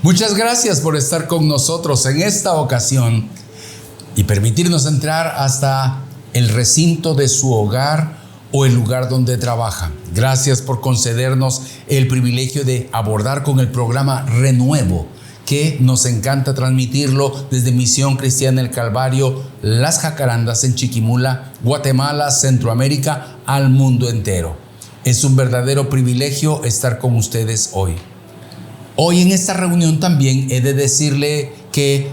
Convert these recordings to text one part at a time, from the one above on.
Muchas gracias por estar con nosotros en esta ocasión y permitirnos entrar hasta el recinto de su hogar o el lugar donde trabaja. Gracias por concedernos el privilegio de abordar con el programa Renuevo, que nos encanta transmitirlo desde Misión Cristiana El Calvario, Las Jacarandas en Chiquimula, Guatemala, Centroamérica, al mundo entero. Es un verdadero privilegio estar con ustedes hoy. Hoy en esta reunión también he de decirle que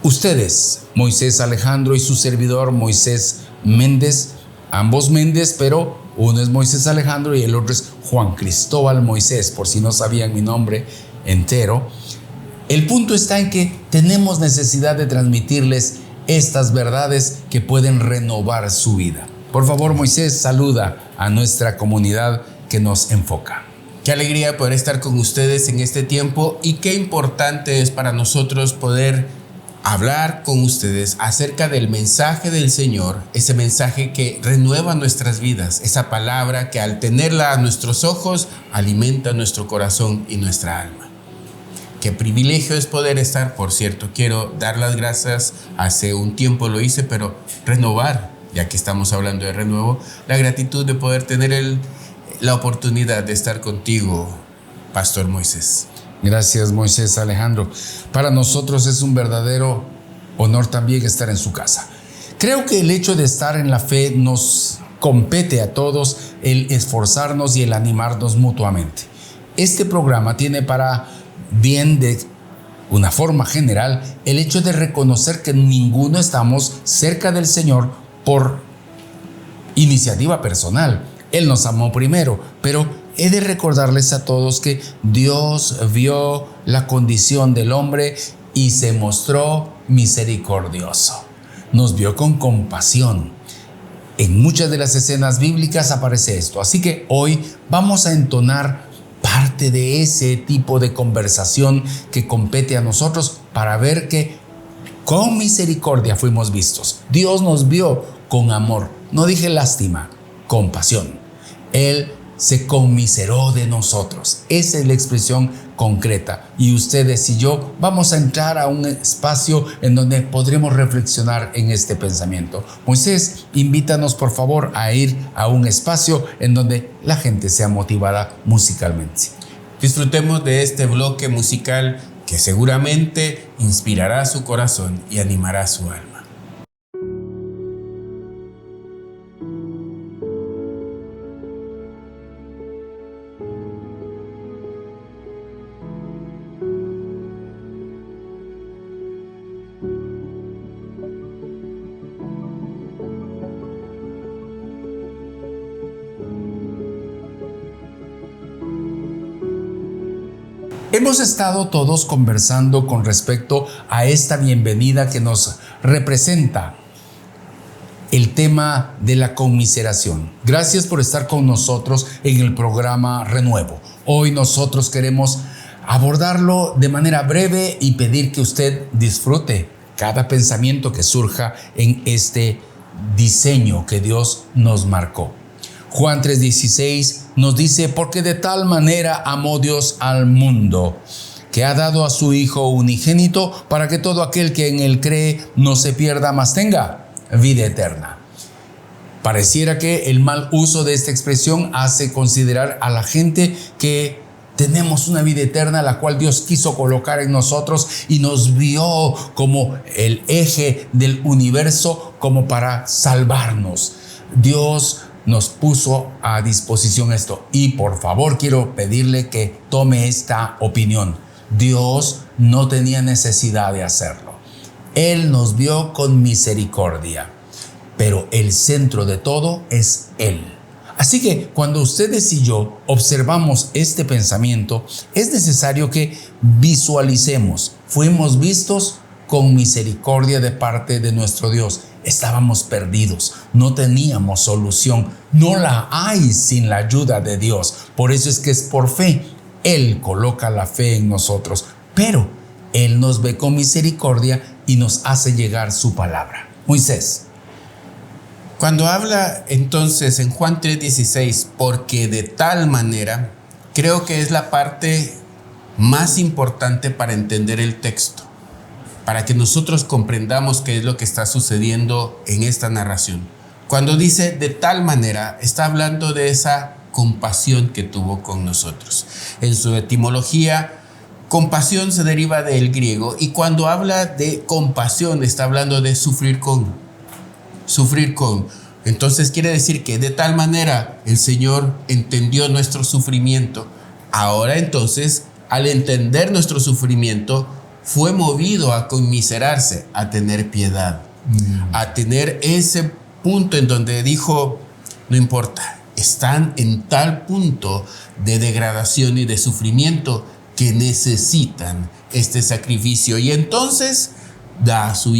ustedes, Moisés Alejandro y su servidor Moisés Méndez, ambos Méndez, pero uno es Moisés Alejandro y el otro es Juan Cristóbal Moisés, por si no sabían mi nombre entero. El punto está en que tenemos necesidad de transmitirles estas verdades que pueden renovar su vida. Por favor, Moisés, saluda a nuestra comunidad que nos enfoca. Qué alegría poder estar con ustedes en este tiempo y qué importante es para nosotros poder hablar con ustedes acerca del mensaje del Señor, ese mensaje que renueva nuestras vidas, esa palabra que al tenerla a nuestros ojos alimenta nuestro corazón y nuestra alma. Qué privilegio es poder estar, por cierto, quiero dar las gracias, hace un tiempo lo hice, pero renovar, ya que estamos hablando de renuevo, la gratitud de poder tener la oportunidad de estar contigo, Pastor Moisés. Gracias, Moisés Alejandro. Para nosotros es un verdadero honor también estar en su casa. Creo que el hecho de estar en la fe nos compete a todos el esforzarnos y el animarnos mutuamente. Este programa tiene para bien de una forma general el hecho de reconocer que ninguno estamos cerca del Señor por iniciativa personal. Él nos amó primero, pero he de recordarles a todos que Dios vio la condición del hombre y se mostró misericordioso. Nos vio con compasión. En muchas de las escenas bíblicas aparece esto, así que hoy vamos a entonar parte de ese tipo de conversación que compete a nosotros para ver que con misericordia fuimos vistos. Dios nos vio con amor, no dije lástima, compasión. Él se conmiseró de nosotros. Esa es la expresión concreta. Y ustedes y yo vamos a entrar a un espacio en donde podremos reflexionar en este pensamiento. Moisés, invítanos por favor a ir a un espacio en donde la gente sea motivada musicalmente. Disfrutemos de este bloque musical que seguramente inspirará su corazón y animará su alma. Hemos estado todos conversando con respecto a esta bienvenida que nos representa el tema de la conmiseración. Gracias por estar con nosotros en el programa Renuevo. Hoy nosotros queremos abordarlo de manera breve y pedir que usted disfrute cada pensamiento que surja en este diseño que Dios nos marcó. Juan 3:16 nos dice: porque de tal manera amó Dios al mundo, que ha dado a su Hijo unigénito, para que todo aquel que en él cree no se pierda, mas tenga vida eterna. Pareciera que el mal uso de esta expresión hace considerar a la gente que tenemos una vida eterna, la cual Dios quiso colocar en nosotros y nos vio como el eje del universo, como para salvarnos. Dios nos puso a disposición esto. Y por favor quiero pedirle que tome esta opinión. Dios no tenía necesidad de hacerlo. Él nos vio con misericordia, pero el centro de todo es Él. Así que cuando ustedes y yo observamos este pensamiento, es necesario que visualicemos. Fuimos vistos con misericordia de parte de nuestro Dios. Estábamos perdidos, no teníamos solución, no la hay sin la ayuda de Dios. Por eso es que es por fe. Él coloca la fe en nosotros, pero Él nos ve con misericordia y nos hace llegar su palabra. Moisés. Cuando habla entonces en Juan 3:16, porque de tal manera, creo que es la parte más importante para entender el texto, para que nosotros comprendamos qué es lo que está sucediendo en esta narración. Cuando dice de tal manera, está hablando de esa compasión que tuvo con nosotros. En su etimología, compasión se deriva del griego, y cuando habla de compasión está hablando de sufrir con. Entonces quiere decir que de tal manera el Señor entendió nuestro sufrimiento. Ahora entonces, al entender nuestro sufrimiento, fue movido a conmiserarse, a tener piedad, a tener ese punto en donde dijo, no importa, están en tal punto de degradación y de sufrimiento que necesitan este sacrificio. Y entonces da a su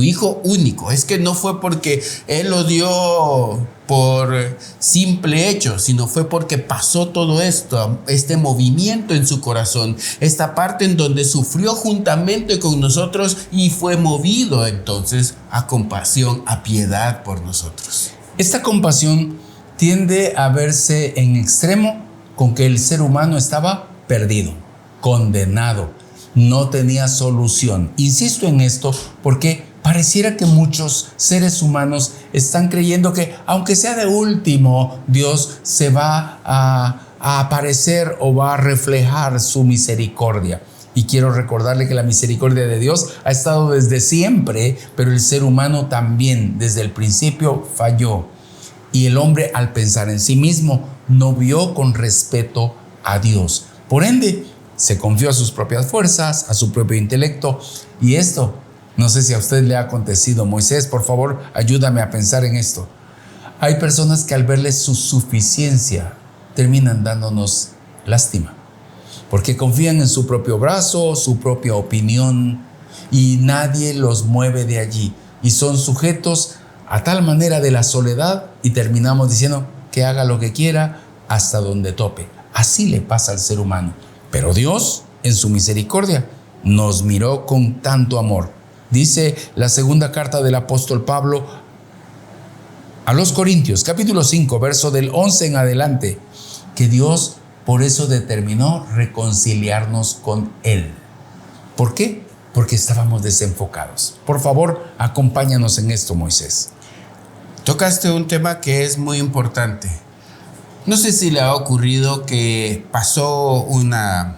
hijo único. Es que no fue porque Él lo dio por simple hecho, sino fue porque pasó todo esto, este movimiento en su corazón, esta parte en donde sufrió juntamente con nosotros y fue movido entonces a compasión, a piedad por nosotros. Esta compasión tiende a verse en extremo con que el ser humano estaba perdido, condenado, no tenía solución. Insisto en esto porque pareciera que muchos seres humanos están creyendo que, aunque sea de último, Dios se va a aparecer o va a reflejar su misericordia. Y quiero recordarle que la misericordia de Dios ha estado desde siempre, pero el ser humano también desde el principio falló. Y el hombre, al pensar en sí mismo, no vio con respeto a Dios. Por ende, se confió a sus propias fuerzas, a su propio intelecto. Y esto, no sé si a usted le ha acontecido. Moisés, por favor, ayúdame a pensar en esto. Hay personas que al verle su suficiencia terminan dándonos lástima, porque confían en su propio brazo, su propia opinión, y nadie los mueve de allí. Y son sujetos a tal manera de la soledad y terminamos diciendo que haga lo que quiera hasta donde tope. Así le pasa al ser humano. Pero Dios, en su misericordia, nos miró con tanto amor. Dice la segunda carta del apóstol Pablo a los Corintios, capítulo 5, verso del 11 en adelante, que Dios por eso determinó reconciliarnos con Él. ¿Por qué? Porque estábamos desenfocados. Por favor, acompáñanos en esto, Moisés. Tocaste un tema que es muy importante. No sé si le ha ocurrido que pasó una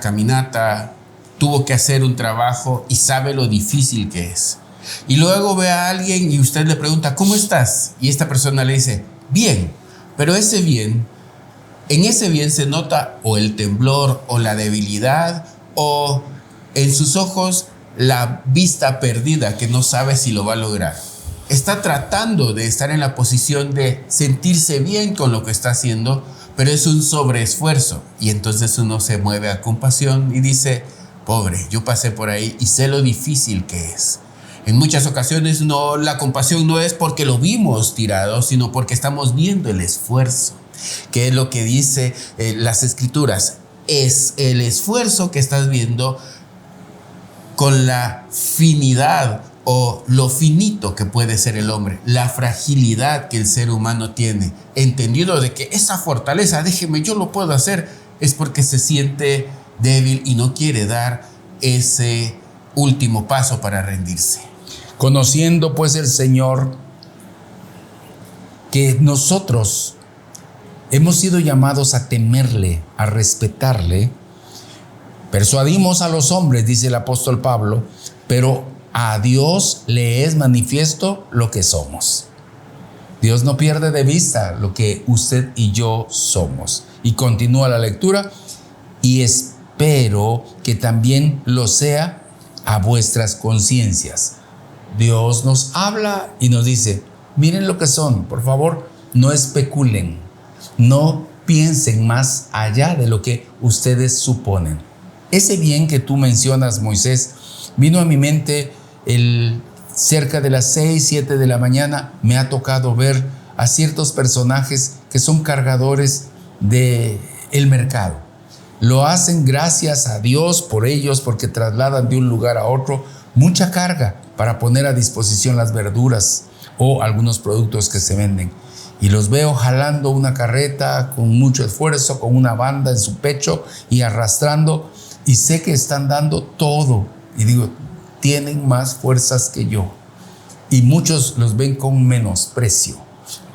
caminata, tuvo que hacer un trabajo y sabe lo difícil que es. Y luego ve a alguien y usted le pregunta, ¿cómo estás? Y esta persona le dice, bien. Pero en ese bien se nota o el temblor o la debilidad o en sus ojos la vista perdida, que no sabe si lo va a lograr. Está tratando de estar en la posición de sentirse bien con lo que está haciendo, pero es un sobreesfuerzo. Y entonces uno se mueve a compasión y dice, pobre, yo pasé por ahí y sé lo difícil que es. En muchas ocasiones la compasión no es porque lo vimos tirado, sino porque estamos viendo el esfuerzo, que es lo que dice las Escrituras. Es el esfuerzo que estás viendo con la finidad o lo finito que puede ser el hombre, la fragilidad que el ser humano tiene, entendido de que esa fortaleza, déjeme, yo lo puedo hacer, es porque se siente débil y no quiere dar ese último paso para rendirse. Conociendo pues el Señor que nosotros hemos sido llamados a temerle, a respetarle, persuadimos a los hombres, dice el apóstol Pablo, pero a Dios le es manifiesto lo que somos. Dios no pierde de vista lo que usted y yo somos. Y continúa la lectura, y espero que también lo sea a vuestras conciencias. Dios nos habla y nos dice, miren lo que son, por favor, no especulen, no piensen más allá de lo que ustedes suponen. Ese bien que tú mencionas, Moisés, vino a mi mente cerca de las 6, 7 de la mañana. Me ha tocado ver a ciertos personajes que son cargadores del mercado. Lo hacen gracias a Dios por ellos, porque trasladan de un lugar a otro mucha carga para poner a disposición las verduras o algunos productos que se venden. y los veo jalando una carreta con mucho esfuerzo, con una banda en su pecho y arrastrando, y sé que están dando todo. Y digo, tienen más fuerzas que yo. Y muchos los ven con menosprecio.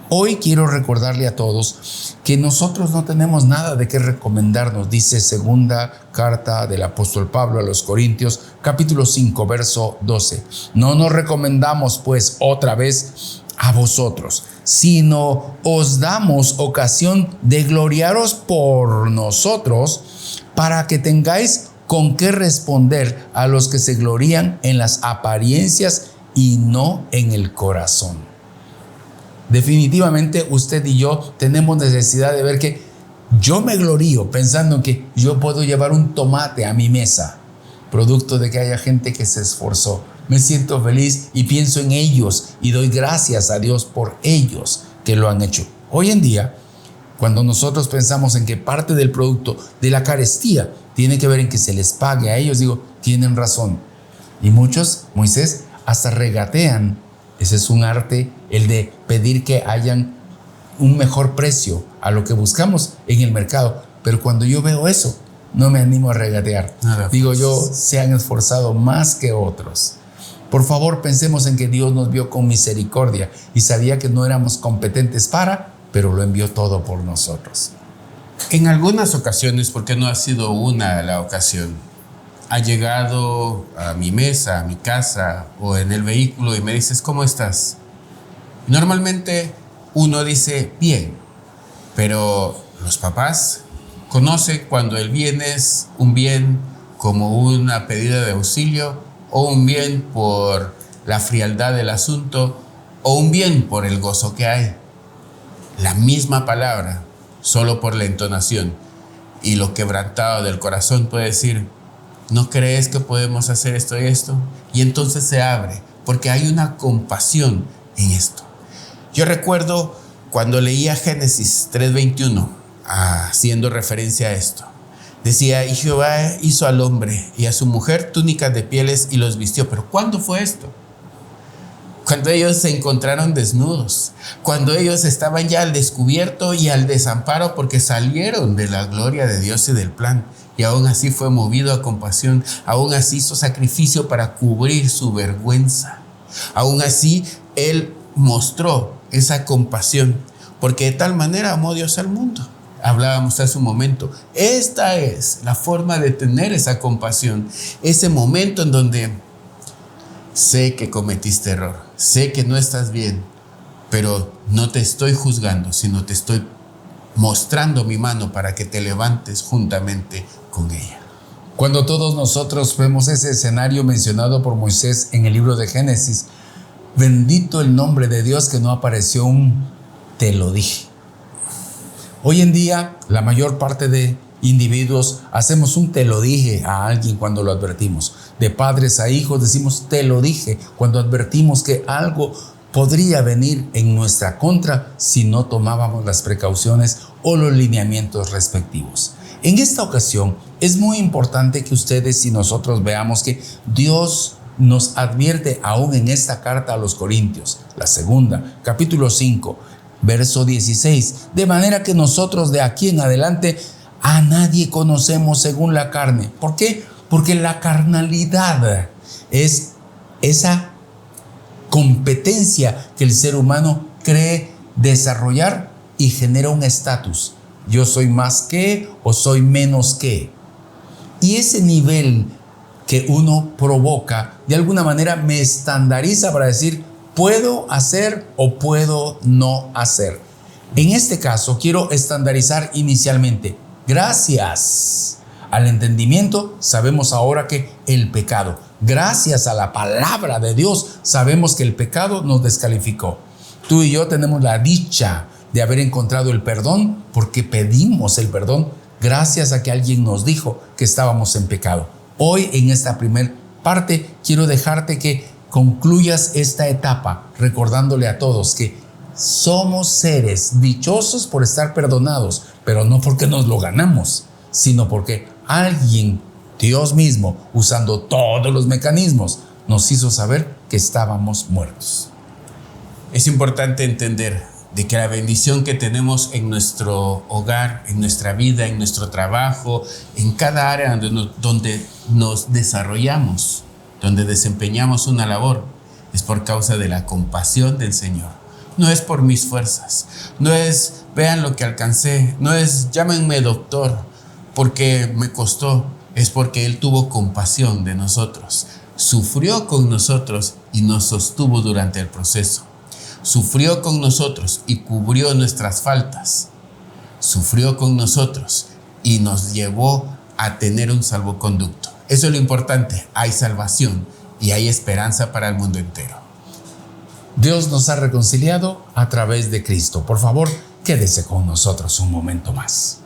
Hoy quiero recordarle a todos que nosotros no tenemos nada de qué recomendarnos, dice segunda carta del apóstol Pablo a los Corintios, capítulo 5, verso 12. No nos recomendamos pues otra vez a vosotros, sino os damos ocasión de gloriaros por nosotros, para que tengáis con qué responder a los que se glorían en las apariencias y no en el corazón. Definitivamente usted y yo tenemos necesidad de ver que yo me glorío pensando en que yo puedo llevar un tomate a mi mesa, producto de que haya gente que se esforzó. Me siento feliz y pienso en ellos y doy gracias a Dios por ellos que lo han hecho. Hoy en día, cuando nosotros pensamos en que parte del producto de la carestía tiene que ver en que se les pague a ellos, digo, tienen razón. Y muchos, Moisés, hasta regatean. Ese es un arte, el de pedir que hayan un mejor precio a lo que buscamos en el mercado. Pero cuando yo veo eso, no me animo a regatear. Digo yo, se han esforzado más que otros. Por favor, pensemos en que Dios nos vio con misericordia y sabía que no éramos competentes pero lo envió todo por nosotros. En algunas ocasiones, porque no ha sido una la ocasión, ha llegado a mi mesa, a mi casa o en el vehículo y me dices, ¿cómo estás? Normalmente uno dice, bien, pero los papás conocen cuando el bien es un bien como una pedida de auxilio, o un bien por la frialdad del asunto, o un bien por el gozo que hay. La misma palabra, solo por la entonación y lo quebrantado del corazón puede decir, ¿no crees que podemos hacer esto y esto? Y entonces se abre, porque hay una compasión en esto. Yo recuerdo cuando leía Génesis 3:21, haciendo referencia a esto. Decía, y Jehová hizo al hombre y a su mujer túnicas de pieles y los vistió. ¿Pero cuándo fue esto? Cuando ellos se encontraron desnudos, cuando ellos estaban ya al descubierto y al desamparo porque salieron de la gloria de Dios y del plan. Y aún así fue movido a compasión, aún así hizo sacrificio para cubrir su vergüenza. Aún así Él mostró esa compasión, porque de tal manera amó Dios al mundo. Hablábamos hace un momento, esta es la forma de tener esa compasión, ese momento en donde sé que cometiste error, sé que no estás bien, pero no te estoy juzgando, sino te estoy mostrando mi mano para que te levantes juntamente con ella. Cuando todos nosotros vemos ese escenario mencionado por Moisés en el libro de Génesis, bendito el nombre de Dios que no apareció un te lo dije. Hoy en día, la mayor parte de individuos hacemos un te lo dije a alguien cuando lo advertimos. De padres a hijos decimos te lo dije cuando advertimos que algo podría venir en nuestra contra si no tomábamos las precauciones o los lineamientos respectivos. En esta ocasión es muy importante que ustedes y nosotros veamos que Dios nos advierte aún en esta carta a los Corintios, la segunda, capítulo 5, verso 16, de manera que nosotros de aquí en adelante a nadie conocemos según la carne. ¿Por qué? Porque la carnalidad es esa competencia que el ser humano cree desarrollar y genera un estatus. Yo soy más que o soy menos que. Y ese nivel que uno provoca, de alguna manera me estandariza para decir, puedo hacer o puedo no hacer. En este caso, quiero estandarizar inicialmente. Gracias al entendimiento, sabemos ahora que el pecado, gracias a la palabra de Dios, sabemos que el pecado nos descalificó. Tú y yo tenemos la dicha de haber encontrado el perdón porque pedimos el perdón gracias a que alguien nos dijo que estábamos en pecado. Hoy, en esta primera parte, quiero dejarte que concluyas esta etapa recordándole a todos que somos seres dichosos por estar perdonados, pero no porque nos lo ganamos, sino porque alguien, Dios mismo, usando todos los mecanismos, nos hizo saber que estábamos muertos. Es importante entender, de que la bendición que tenemos en nuestro hogar, en nuestra vida, en nuestro trabajo, en cada área donde nos desarrollamos, donde desempeñamos una labor, es por causa de la compasión del Señor. No es por mis fuerzas, no es vean lo que alcancé, no es llámenme doctor porque me costó, es porque Él tuvo compasión de nosotros, sufrió con nosotros y nos sostuvo durante el proceso. Sufrió con nosotros y cubrió nuestras faltas. Sufrió con nosotros y nos llevó a tener un salvoconducto. Eso es lo importante. Hay salvación y hay esperanza para el mundo entero. Dios nos ha reconciliado a través de Cristo. Por favor, quédese con nosotros un momento más.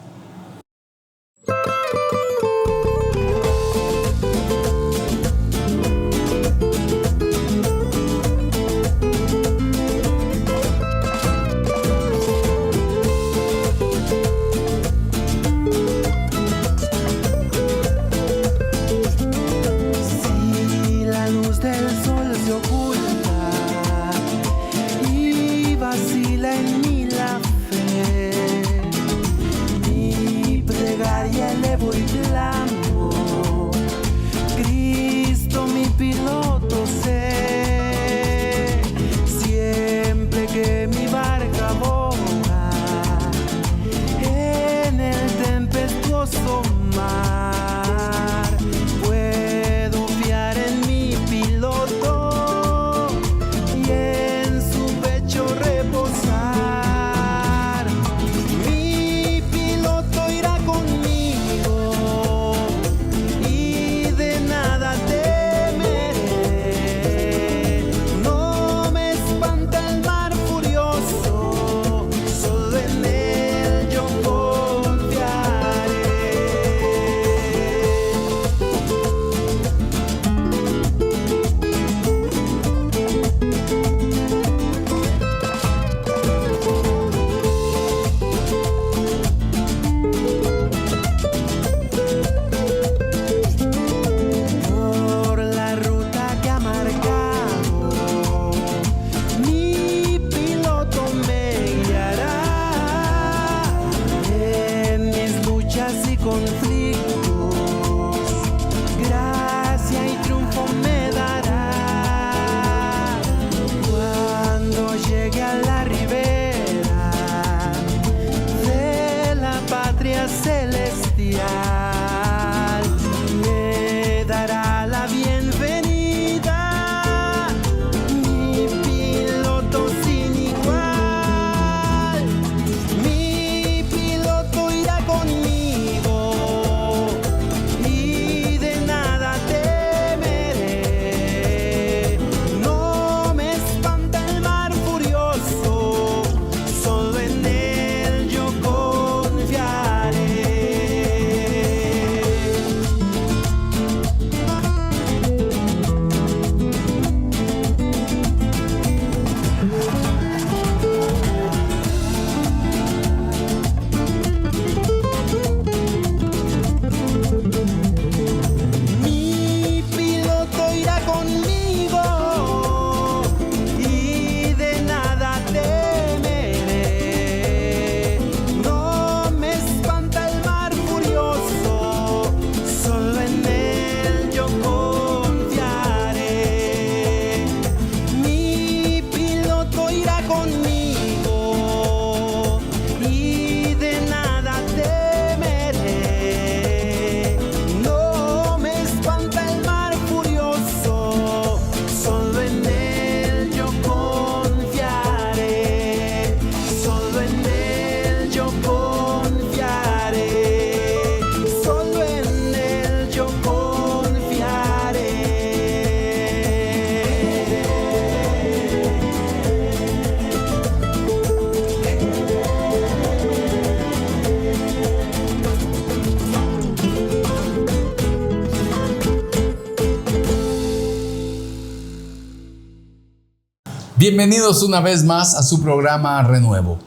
Bienvenidos una vez más a su programa Renuevo.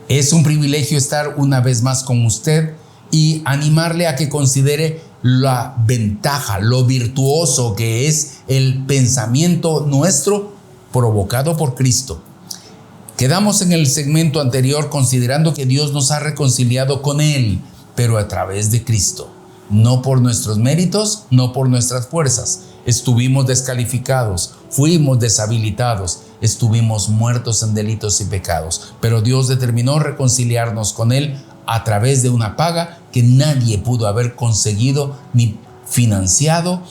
Es un privilegio estar una vez más con usted y animarle a que considere la ventaja, lo virtuoso que es el pensamiento nuestro provocado por Cristo. Quedamos en el segmento anterior considerando que Dios nos ha reconciliado con Él, pero a través de Cristo. No por nuestros méritos, no por nuestras fuerzas. Estuvimos descalificados, fuimos deshabilitados, estuvimos muertos en delitos y pecados. Pero Dios determinó reconciliarnos con Él a través de una paga que nadie pudo haber conseguido ni financiado,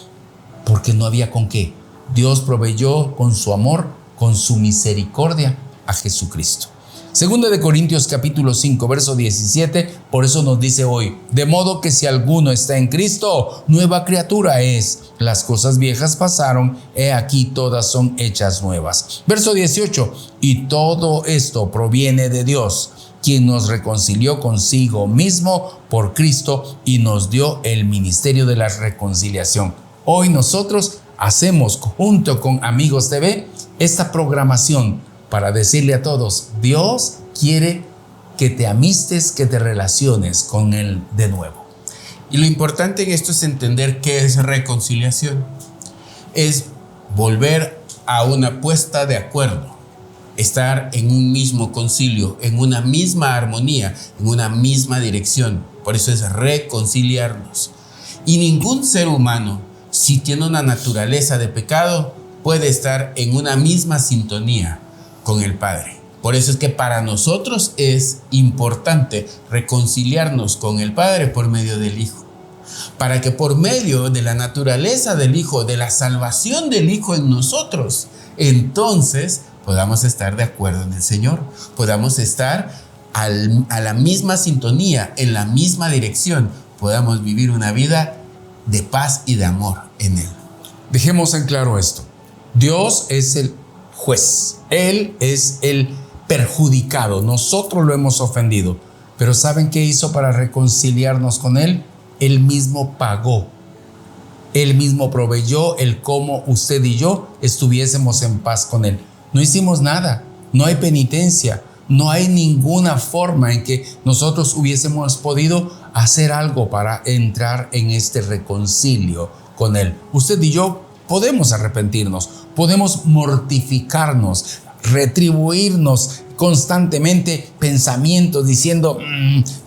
porque no había con qué. Dios proveyó con su amor, con su misericordia a Jesucristo. Segunda de Corintios capítulo 5, verso 17, por eso nos dice hoy: de modo que si alguno está en Cristo, nueva criatura es. Las cosas viejas pasaron, he aquí todas son hechas nuevas. Verso 18, y todo esto proviene de Dios, quien nos reconcilió consigo mismo por Cristo y nos dio el ministerio de la reconciliación. Hoy nosotros hacemos junto con Amigos TV esta programación para decirle a todos: Dios quiere que te amistes, que te relaciones con Él de nuevo. Y lo importante en esto es entender qué es reconciliación. Es volver a una puesta de acuerdo, estar en un mismo concilio, en una misma armonía, en una misma dirección. Por eso es reconciliarnos. Y ningún ser humano, si tiene una naturaleza de pecado, puede estar en una misma sintonía con el Padre. Por eso es que para nosotros es importante reconciliarnos con el Padre por medio del Hijo, para que por medio de la naturaleza del Hijo, de la salvación del Hijo en nosotros, entonces podamos estar de acuerdo en el Señor, podamos estar a la misma sintonía, en la misma dirección, podamos vivir una vida de paz y de amor en Él. Dejemos en claro esto: Dios es el juez, Él es el perjudicado, nosotros lo hemos ofendido, pero ¿saben qué hizo para reconciliarnos con Él? Él mismo pagó, Él mismo proveyó el cómo usted y yo estuviésemos en paz con Él. No hicimos nada, no hay penitencia, no hay ninguna forma en que nosotros hubiésemos podido hacer algo para entrar en este reconcilio con Él. Usted y yo podemos arrepentirnos, podemos mortificarnos, retribuirnos constantemente pensamientos diciendo: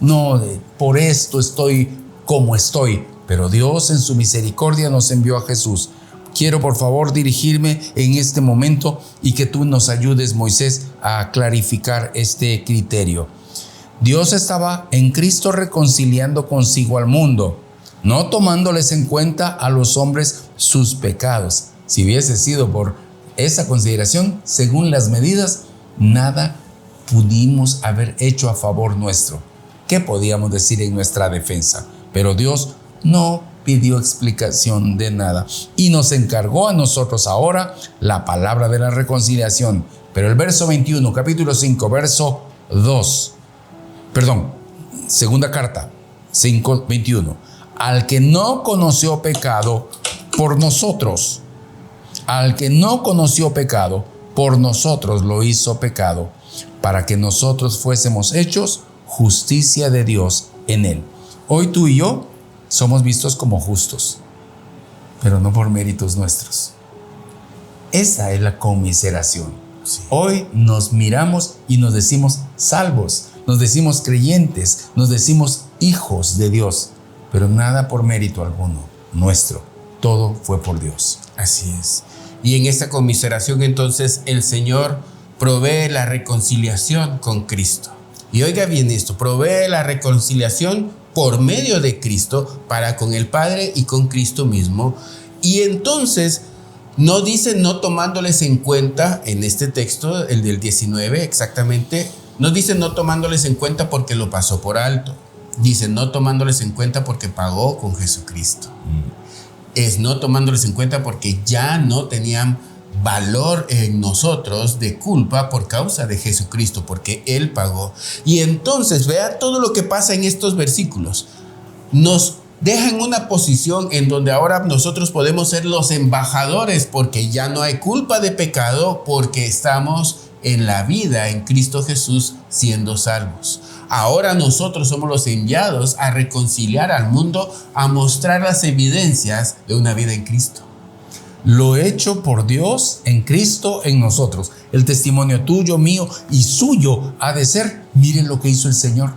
no, por esto estoy como estoy. Pero Dios en su misericordia nos envió a Jesús. Quiero por favor dirigirme en este momento y que tú nos ayudes, Moisés, a clarificar este criterio. Dios estaba en Cristo reconciliando consigo al mundo, no tomándoles en cuenta a los hombres sus pecados. Si hubiese sido por esa consideración, según las medidas, nada pudimos haber hecho a favor nuestro. ¿Qué podíamos decir en nuestra defensa? Pero Dios no pidió explicación de nada y nos encargó a nosotros ahora la palabra de la reconciliación. Pero el verso 21, capítulo 5, verso 2, segunda carta, 5, 21. Al que no conoció pecado por nosotros, al que no conoció pecado, por nosotros lo hizo pecado, para que nosotros fuésemos hechos justicia de Dios en Él. Hoy tú y yo somos vistos como justos, pero no por méritos nuestros. Esa es la conmiseración. Sí. Hoy nos miramos y nos decimos salvos, nos decimos creyentes, nos decimos hijos de Dios, pero nada por mérito alguno nuestro. Todo fue por Dios. Así es. Y en esta conmiseración entonces el Señor provee la reconciliación con Cristo. Y oiga bien esto, provee la reconciliación por medio de Cristo para con el Padre y con Cristo mismo. Y entonces no dice no tomándoles en cuenta, en este texto, el del 19 exactamente, no dice no tomándoles en cuenta porque lo pasó por alto. Dice no tomándoles en cuenta porque pagó con Jesucristo. Es no tomándoles en cuenta porque ya no tenían valor en nosotros de culpa por causa de Jesucristo, porque Él pagó. Y entonces vea todo lo que pasa en estos versículos. Nos deja en una posición en donde ahora nosotros podemos ser los embajadores, porque ya no hay culpa de pecado, porque estamos en la vida en Cristo Jesús siendo salvos. Ahora nosotros somos los enviados a reconciliar al mundo, a mostrar las evidencias de una vida en Cristo. lo hecho por Dios en Cristo en nosotros. El testimonio tuyo, mío y suyo ha de ser: miren lo que hizo el Señor.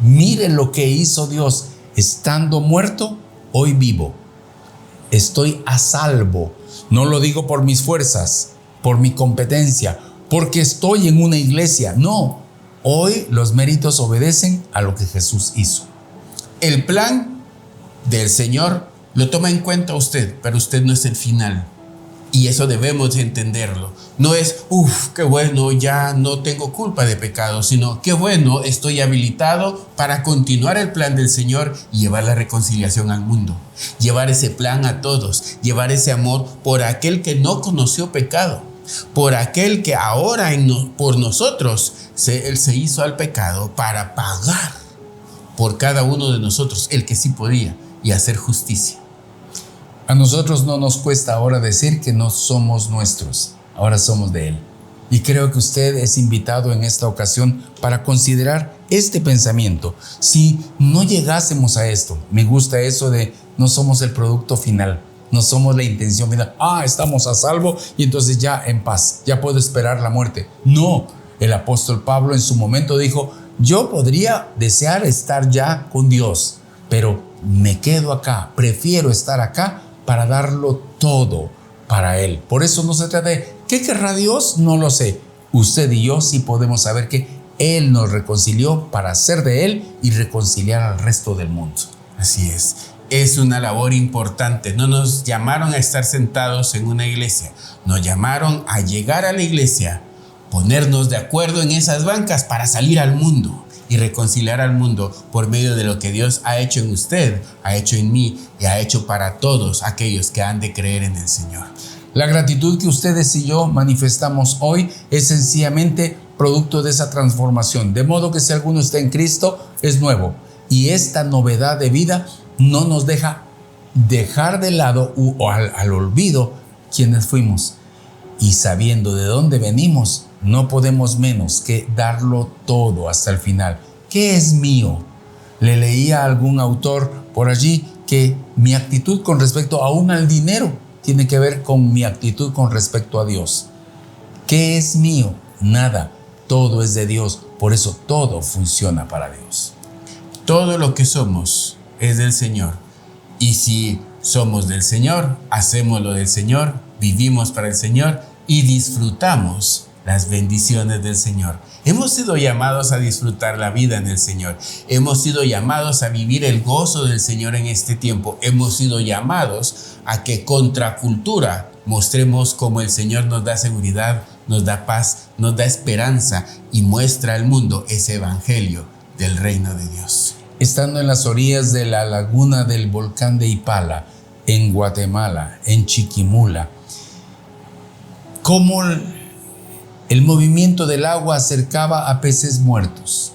Miren lo que hizo Dios. Estando muerto, hoy vivo. Estoy a salvo. No lo digo por mis fuerzas, por mi competencia, porque estoy en una iglesia. No, hoy los méritos obedecen a lo que Jesús hizo. El plan del Señor lo toma en cuenta usted, pero usted no es el final. Y eso debemos de entenderlo. No es, qué bueno, ya no tengo culpa de pecado, sino qué bueno, estoy habilitado para continuar el plan del Señor y llevar la reconciliación al mundo. Llevar ese plan a todos, llevar ese amor por aquel que no conoció pecado, por aquel que ahora por nosotros Él se hizo al pecado para pagar por cada uno de nosotros, el que sí podía, y hacer justicia. A nosotros no nos cuesta ahora decir que no somos nuestros, ahora somos de Él. Y creo que usted es invitado en esta ocasión para considerar este pensamiento. Si no llegásemos a esto, me gusta eso de no somos el producto final, no somos la intención final. Estamos a salvo y entonces ya en paz, ya puedo esperar la muerte. No, el apóstol Pablo en su momento dijo: yo podría desear estar ya con Dios, pero me quedo acá, prefiero estar acá para darlo todo para Él. Por eso no se trata de ¿qué querrá Dios? No lo sé. Usted y yo sí podemos saber que Él nos reconcilió para ser de Él y reconciliar al resto del mundo. Así es una labor importante. No nos llamaron a estar sentados en una iglesia, nos llamaron a llegar a la iglesia, ponernos de acuerdo en esas bancas para salir al mundo y reconciliar al mundo por medio de lo que Dios ha hecho en usted, ha hecho en mí y ha hecho para todos aquellos que han de creer en el Señor. La gratitud que ustedes y yo manifestamos hoy es sencillamente producto de esa transformación, de modo que si alguno está en Cristo, es nuevo. Y esta novedad de vida no nos deja dejar de lado o al olvido quienes fuimos. Y sabiendo de dónde venimos, no podemos menos que darlo todo hasta el final. ¿Qué es mío? Le leía a algún autor por allí que mi actitud con respecto aún al dinero tiene que ver con mi actitud con respecto a Dios. ¿Qué es mío? Nada. Todo es de Dios. Por eso todo funciona para Dios. Todo lo que somos es del Señor. Y si somos del Señor, hacemos lo del Señor, vivimos para el Señor y disfrutamos las bendiciones del Señor. Hemos sido llamados a disfrutar la vida en el Señor. Hemos sido llamados a vivir el gozo del Señor en este tiempo. Hemos sido llamados a que contra cultura mostremos cómo el Señor nos da seguridad, nos da paz, nos da esperanza y muestra al mundo ese evangelio del reino de Dios. Estando en las orillas de la laguna del volcán de Ipala, en Guatemala, en Chiquimula, cómo el movimiento del agua acercaba a peces muertos.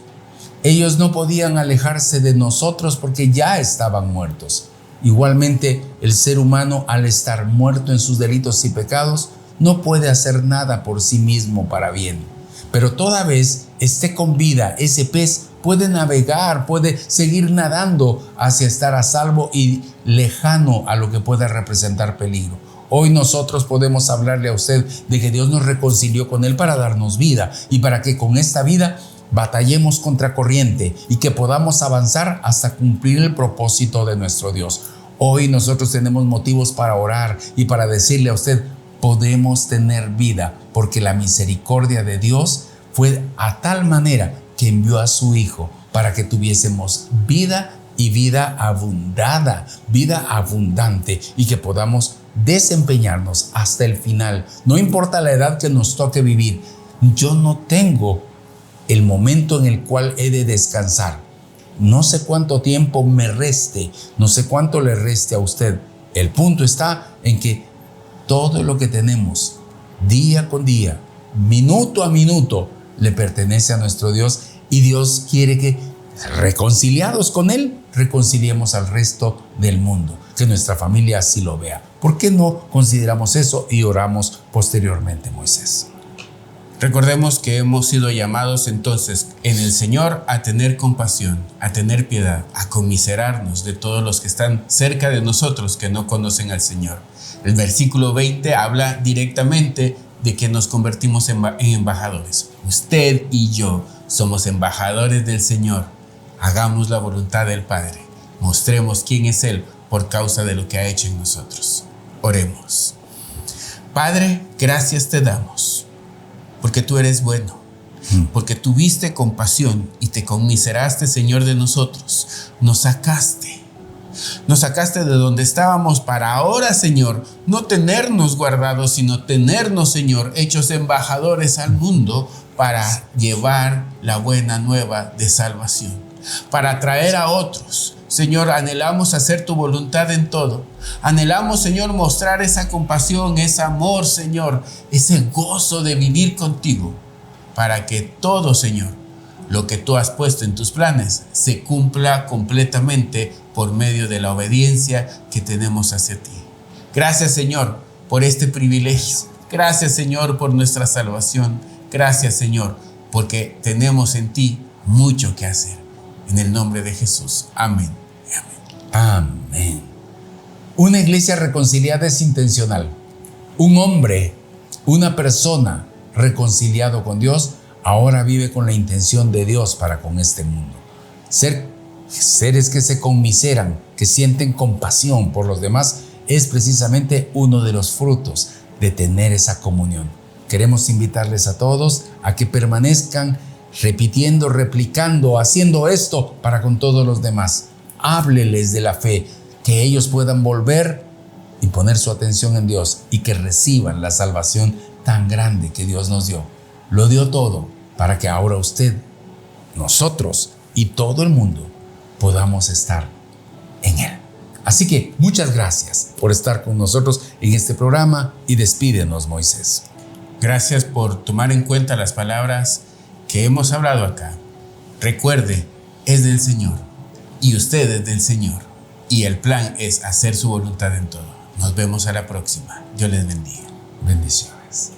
Ellos no podían alejarse de nosotros porque ya estaban muertos. Igualmente, el ser humano, al estar muerto en sus delitos y pecados, no puede hacer nada por sí mismo para bien. Pero toda vez esté con vida, ese pez puede navegar, puede seguir nadando hacia estar a salvo y lejano a lo que pueda representar peligro. Hoy nosotros podemos hablarle a usted de que Dios nos reconcilió con Él para darnos vida y para que con esta vida batallemos contra corriente y que podamos avanzar hasta cumplir el propósito de nuestro Dios. Hoy nosotros tenemos motivos para orar y para decirle a usted: podemos tener vida porque la misericordia de Dios fue a tal manera que envió a su Hijo para que tuviésemos vida y vida abundada, vida abundante, y que podamos desempeñarnos hasta el final. No importa la edad que nos toque vivir. Yo no tengo el momento en el cual he de descansar. No sé cuánto tiempo me reste, no sé cuánto le reste a usted. El punto está en que todo lo que tenemos, día con día, minuto a minuto, le pertenece a nuestro Dios, y Dios quiere que, reconciliados con Él, reconciliemos al resto del mundo, que nuestra familia así lo vea. ¿Por qué no consideramos eso y oramos posteriormente, Moisés? Recordemos que hemos sido llamados entonces en el Señor a tener compasión, a tener piedad, a conmiserarnos de todos los que están cerca de nosotros que no conocen al Señor. El versículo 20 habla directamente de que nos convertimos en embajadores. Usted y yo somos embajadores del Señor. Hagamos la voluntad del Padre. Mostremos quién es Él por causa de lo que ha hecho en nosotros. Oremos. Padre, gracias te damos, porque tú eres bueno, porque tuviste compasión y te conmiseraste, Señor, de nosotros. Nos sacaste de donde estábamos para ahora, Señor, no tenernos guardados, sino tenernos, Señor, hechos embajadores al mundo para llevar la buena nueva de salvación, para traer a otros. Señor, anhelamos hacer tu voluntad en todo. Anhelamos, Señor, mostrar esa compasión, ese amor, Señor, ese gozo de vivir contigo, para que todo, Señor, lo que tú has puesto en tus planes se cumpla completamente por medio de la obediencia que tenemos hacia ti. Gracias, Señor, por este privilegio. Gracias, Señor, por nuestra salvación. Gracias, Señor, porque tenemos en ti mucho que hacer. En el nombre de Jesús. Amén. Amén. Una iglesia reconciliada es intencional. Un hombre, una persona reconciliado con Dios, ahora vive con la intención de Dios para con este mundo. Seres que se conmiseran, que sienten compasión por los demás, es precisamente uno de los frutos de tener esa comunión. Queremos invitarles a todos a que permanezcan repitiendo, replicando, haciendo esto para con todos los demás. Hábleles de la fe, que ellos puedan volver y poner su atención en Dios y que reciban la salvación tan grande que Dios nos dio. Lo dio todo para que ahora usted, nosotros y todo el mundo podamos estar en Él. Así que muchas gracias por estar con nosotros en este programa y despídenos, Moisés. Gracias por tomar en cuenta las palabras que hemos hablado acá. Recuerde, es del Señor y usted es del Señor, y el plan es hacer su voluntad en todo. Nos vemos a la próxima. Dios les bendiga. Bendiciones.